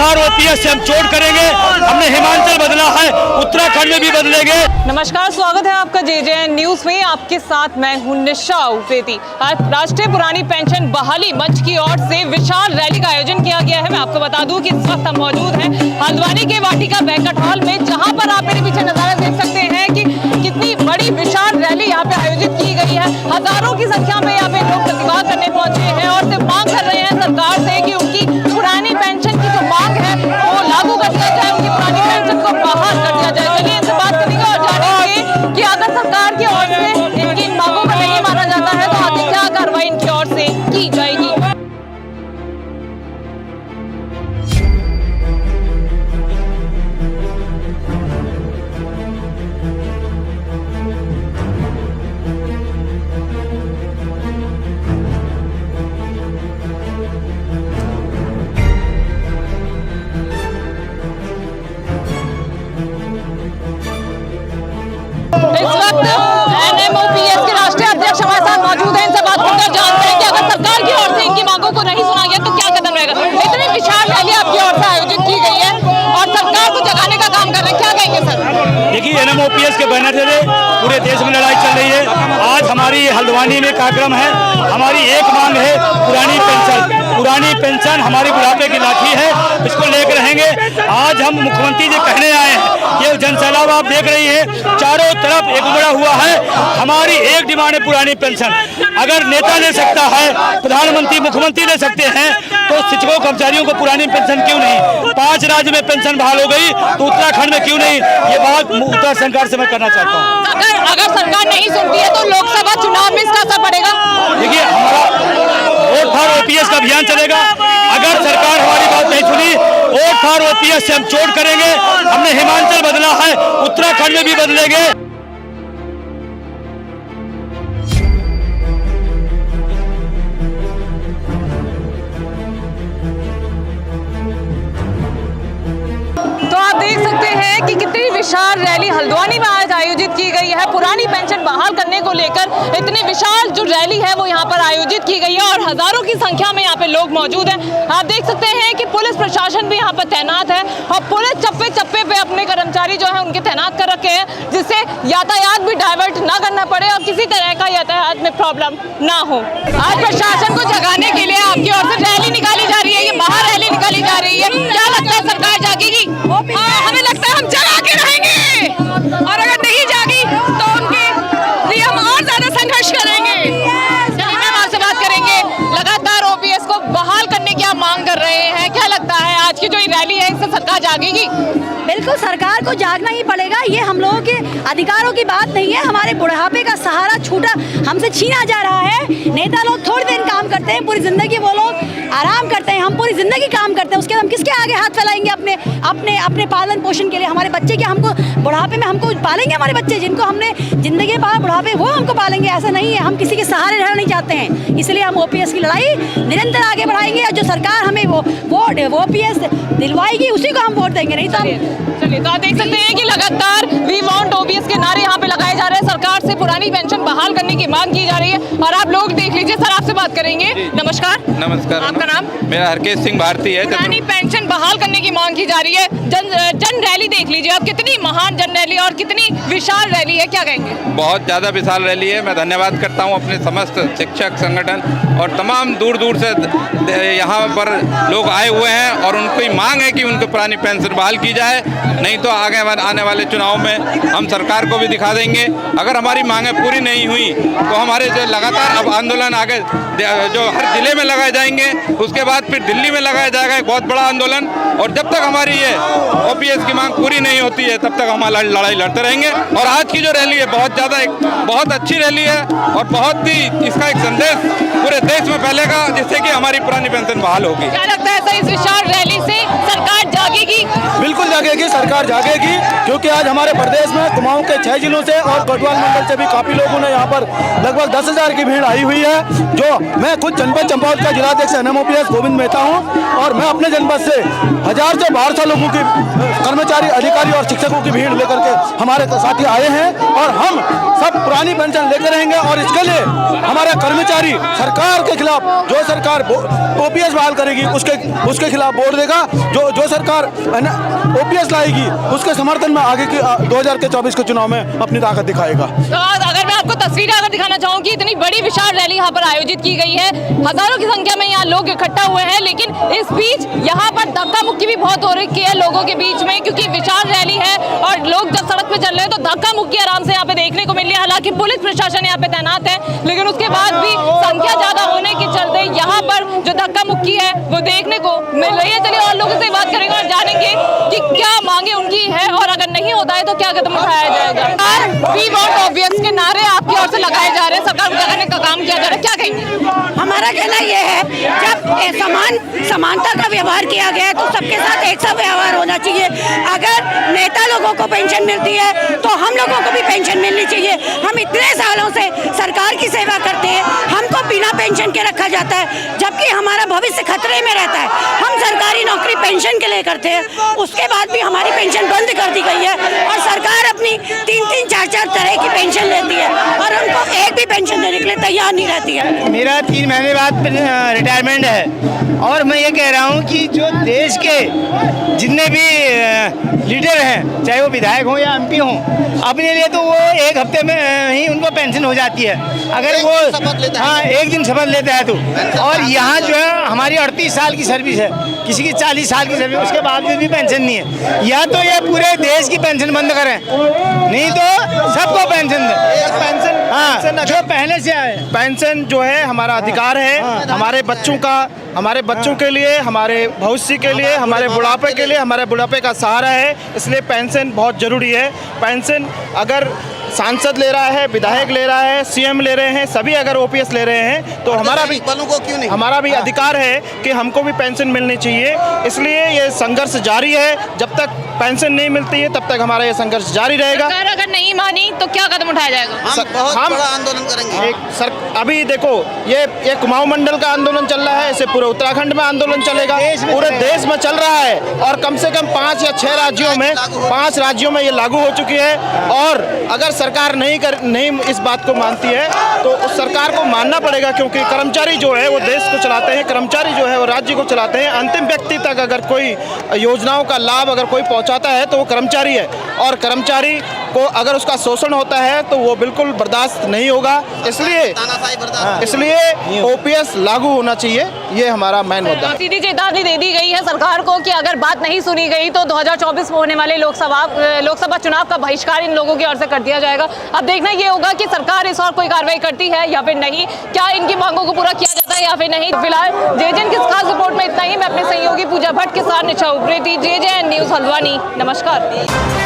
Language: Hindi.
फार ओपीएस से हम चोट करेंगे। हमने हिमाचल बदला है, उत्तराखंड में भी बदलेंगे। नमस्कार, स्वागत है आपका JJN न्यूज में। आपके साथ मैं हूं निशा उपेती। आज राष्ट्रीय पुरानी पेंशन बहाली मंच की ओर से विशाल रैली का आयोजन किया गया है। मैं आपको बता दूं कि इस वक्त हम मौजूद हैं हल्द्वानी के वाटिका बैंक्वेट हॉल में, जहां पर आप मेरे पीछे नजारा देख सकते हैं कि कितनी बड़ी विशाल रैली यहाँ पे आयोजित की गई है। हजारों की संख्या में यहाँ पे लोग प्रतिवाद करने पहुंचे हैं और सिर्फ मांग कर रहे हैं सरकार से कि उनकी पुरानी पेंशन की जो मांग है वो लागू कर दिया जाए, उनकी पुरानी पेंशन को बहाल कर दिया जाए। चलिए इनसे बात करेंगे और जानेंगे कि अगर सरकार की ओर से इनकी मांगों को नहीं माना जाता है तो आगे क्या कार्रवाई इनकी ओर से की जाएगी। इस वक्त NMOPS के राष्ट्रीय अध्यक्ष हमारे साथ मौजूद हैं। इनसे बात करकर जानते हैं कि अगर सरकार की ओर से इनकी मांगों को नहीं सुना गया तो क्या कदम रहेगा। इतनी विशाल रैली आपकी ओर से आयोजित की गई है और सरकार को जगाने का काम कर रहे हैं, क्या कहेंगे सर? देखिए, NMOPS के बैनर से पूरे देश में लड़ाई चल रही है। आज हमारी हल्द्वानी में कार्यक्रम है। हमारी एक मांग है पुरानी पेंशन। पुरानी पेंशन हमारी बुढ़ापे की लाठी है, इसको लेकर रहेंगे। आज हम मुख्यमंत्री जी कहने आए हैं, ये जनसैलाब आप देख रही है, चारों तरफ एक उमड़ा हुआ है। हमारी एक डिमांड है पुरानी पेंशन। अगर नेता ले सकता है, प्रधानमंत्री मुख्यमंत्री ले सकते हैं, तो शिक्षकों कर्मचारियों को पुरानी पेंशन क्यों नहीं? 5 राज्य में पेंशन बहाल हो गई तो उत्तराखंड में क्यों नहीं? ये बात उत्तर सरकार से मैं करना चाहता हूँ। अगर सरकार नहीं सुनती है तो लोकसभा चुनाव में इसका असर पड़ेगा। देखिए, हमारा वोट फॉर ओपीएस का अभियान चलेगा। अगर सरकार हमारी बात नहीं सुनी, वोट फॉर ओपीएस से हम चोट करेंगे। हमने हिमाचल बदला है, उत्तराखंड में भी बदलेंगे। तो आप देख सकते हैं कि कितनी विशाल रैली हल्द्वानी में आज आयोजित की गई है। पुरानी पेंशन बहाल करने को लेकर इतनी विशाल जो रैली है वो यहाँ पर आयोजित की गई है और हजारों की संख्या में यहाँ पे लोग मौजूद हैं। आप देख सकते हैं कि पुलिस प्रशासन भी यहाँ पर तैनात है और पुलिस चप्पे चप्पे पे अपने कर्मचारी जो है उनके तैनात कर रखे हैं, जिससे यातायात भी डाइवर्ट ना करना पड़े और किसी तरह का यातायात में प्रॉब्लम ना हो। आज प्रशासन को जगाने के लिए आपकी ओर से रैली निकाली जा रही है, ये महा रैली निकाली जा रही है। क्या लगता है सरकार जागेगी? हमें लगता है हम जगा के रहेंगे और अगर नहीं जागी तो उनके लिए हम और ज्यादा संघर्ष करेंगे। चलिए मैम आपसे बात करेंगे। लगातार ओपीएस को बहाल करने की आप मांग कर रहे हैं, क्या लगता है आज की जो ये रैली है इससे सरकार जागेगी? बिल्कुल, सरकार को जागना ही पड़ेगा। ये हम लोगों के अधिकारों की बात नहीं है। हमारे बुढ़ापे का सहारा छूटा हमसे छीना जा रहा है। नेता लोग थोड़ी दिन काम करते हैं, पूरी जिंदगी वो लोग आराम करते हैं। हम पूरी जिंदगी काम करते हैं, उसके बाद हम किसके आगे हाथ फैलाएंगे अपने अपने अपने पालन पोषण के लिए? हमारे बच्चे क्या हमको बुढ़ापे में हमको पालेंगे? हमारे बच्चे जिनको हमने जिंदगी पाला बुढ़ापे वो हमको पालेंगे? ऐसा नहीं है। हम किसी के सहारे रहना नहीं चाहते हैं, इसलिए हम ओपीएस की लड़ाई निरंतर आगे बढ़ाएंगे और जो सरकार हमें वो ओपीएस दिलवाएगी उसी को हम वोट देंगे। नहीं तो चलिए, तो आप देख सकते हैं कि लगातार वी वांट ओपीएस के नारे यहाँ पे लगाए जा रहे हैं। सरकार से पुरानी पेंशन बहाल करने की मांग की जा रही है और आप लोग देख लीजिए। सर आपसे बात करेंगे। नमस्कार। नमस्कार। आपका नाम? मेरा हरकेश सिंह भारती है। पुरानी पेंशन बहाल करने की मांग की जा रही है। जन रैली देख लीजिए आप, कितनी महान जन रैली और कितनी विशाल रैली है, क्या कहेंगे? बहुत ज़्यादा विशाल रैली है। मैं धन्यवाद करता हूँ अपने समस्त शिक्षक संगठन और तमाम दूर दूर से यहाँ पर लोग आए हुए हैं और उनकी मांग है कि उनको पुरानी पेंशन बहाल की जाए। नहीं तो आगे आने वाले चुनाव में हम सरकार को भी दिखा देंगे। अगर हमारी मांगें पूरी नहीं हुई तो हमारे जो लगातार अब आंदोलन आगे जो हर जिले में लगाए जाएंगे, उसके बाद फिर दिल्ली में लगाया जाएगा एक बहुत बड़ा आंदोलन। और जब तक हमारी ये ओपीएस की मांग पूरी नहीं होती है तब तक हम लड़ाई लड़ते रहेंगे। और आज की जो रैली है बहुत अच्छी रैली है और बहुत ही इसका एक संदेश पूरे देश में फैलेगा, जिससे कि हमारी पुरानी पेंशन बहाल होगी। क्या लगता है सर, इस विशाल रैली से सरकार जागेगी जागेगी? बिल्कुल जागेगी, सरकार जागेगी, क्योंकि आज हमारे प्रदेश में कुमाऊं के 6 जिलों से और गढ़वाल मंडल से भी काफी लोगों ने यहाँ पर लगभग 10,000 की भीड़ आई हुई है। जो मैं खुद जनपद चंपावत का जिलाध्यक्ष NMOPS गोविंद मेहता हूँ, और मैं अपने जनपद से 1000 से 1200 लोगों की कर्मचारी, अधिकारी और शिक्षकों की भीड़ लेकर के हमारे साथी आए हैं, और हम सब पुरानी पेंशन लेकर रहेंगे। और इसके लिए हमारे कर्मचारी सरकार के खिलाफ, जो सरकार OPS बहाल करेगी उसके खिलाफ वोट देगा, जो सरकार OPS लाएगी उसके समर्थन में आगे की 2024 के चुनाव में अपनी ताकत दिखाएगा। तो अगर मैं आपको तस्वीरें अगर दिखाना चाहूँ कि इतनी बड़ी विशाल रैली यहाँ पर आयोजित की गई है, हजारों की संख्या में यहाँ लोग इकट्ठा हुए हैं, लेकिन इस बीच यहाँ पर धक्का मुक्की भी बहुत हो रही है लोगों के बीच में, क्योंकि विशाल रैली है और लोग जब सड़क पे चल रहे हैं तो धक्का मुक्की आराम से यहाँ पे देखने को मिल रही है। हालांकि पुलिस प्रशासन यहाँ पे तैनात है, लेकिन उसके बाद भी संख्या ज्यादा होने के चलते यहाँ पर जो धक्का मुक्की है वो देखने को मिल रही है। चलिए और लोगों से बात करेंगे और जानेंगे कि क्या मांगे उनकी है, और अगर नहीं होता है तो क्या कदम उठाया जाएगा। वी वांट ऑब्वियस के नारे आपकी ओर से लगाए जा रहे हैं, सरकार को करने का काम किया जा रहा है, क्या कहेंगे? हमारा कहना ये है, जब समानता का व्यवहार किया गया है तो सबके साथ एक सा व्यवहार होना चाहिए। अगर नेता लोगों को पेंशन मिलती है तो हम लोगों को भी पेंशन मिलनी चाहिए। हम इतने सालों से सरकार की सेवा करते हैं, हमको बिना पेंशन के रखा जाता है, जबकि हमारा भविष्य खतरे में रहता है। हम सरकारी नौकरी पेंशन के लिए करते हैं, उसके बाद भी हमारी पेंशन बंद कर दी गई है, और सरकार अपनी 3-3, 4-4 तरह की पेंशन लेती है और उनको एक भी पेंशन देने के लिए तैयार नहीं रहती है। मेरा 3 महीने बाद रिटायरमेंट है, और मैं ये कह रहा हूँ कि जो देश के जितने भी लीडर हैं, चाहे वो विधायक हों या MP हों, अपने लिए तो वो एक हफ्ते में ही उनको पेंशन हो जाती है, अगर वो एक दिन शपथ लेता है तो। और यहाँ जो है हमारी 38 साल की सर्विस है, किसी की 40 साल की सर्विस, उसके बावजूद भी पेंशन नहीं है। या तो ये पूरे देश की पेंशन बंद करें, नहीं तो सबको पेंशन दें। पेंशन जो पहले से आए, पेंशन जो है हमारा अधिकार है, हमारे बच्चों का, हमारे बच्चों के लिए, हमारे भविष्य के लिए, हमारे बुढ़ापे के लिए, हमारे बुढ़ापे का सहारा है, इसलिए पेंशन बहुत ज़रूरी है। पेंशन अगर सांसद ले रहा है, विधायक ले रहा है, CM ले रहे हैं, सभी अगर OPS ले रहे हैं तो हमारा भी अधिकार है कि हमको भी पेंशन मिलनी चाहिए। इसलिए ये संघर्ष जारी है, जब तक पेंशन नहीं मिलती है तब तक हमारा ये संघर्ष जारी रहेगा। सरकार अगर नहीं मानी तो क्या कदम उठाया जाएगा? हम बड़ा आंदोलन करेंगे। अभी देखो ये कुमाऊं मंडल का आंदोलन चल रहा है, इसे पूरे उत्तराखंड में आंदोलन चलेगा, पूरे देश में चल रहा है, और कम से कम 5 या 6 राज्यों में ये लागू हो चुकी है। और अगर सरकार नहीं इस बात को मानती है तो उस सरकार को मानना पड़ेगा, क्योंकि कर्मचारी जो है वो देश को चलाते हैं, कर्मचारी जो है वो राज्य को चलाते हैं। अंतिम व्यक्ति तक अगर कोई योजनाओं का लाभ अगर कोई पहुंचाता है तो वो कर्मचारी है, और कर्मचारी को अगर उसका शोषण होता है तो वो बिल्कुल बर्दाश्त नहीं होगा। इसलिए OPS लागू होना चाहिए, ये हमारा मेन मुद्दा है। सीधी चेतावनी दे दी गई है सरकार को कि अगर बात नहीं सुनी गई तो 2024 में होने वाले लोकसभा चुनाव का बहिष्कार इन लोगों की ओर से कर दिया जाएगा। अब देखना ये होगा कि सरकार इस और कोई कार्रवाई करती है या फिर नहीं, क्या इनकी मांगों को पूरा किया जाता है या फिर नहीं। फिलहाल JJN की खास रिपोर्ट में इतना ही। मैं अपने सहयोगी पूजा भट्ट के साथ निशा उप्रेती, JJN न्यूज़ हल्द्वानी। नमस्कार।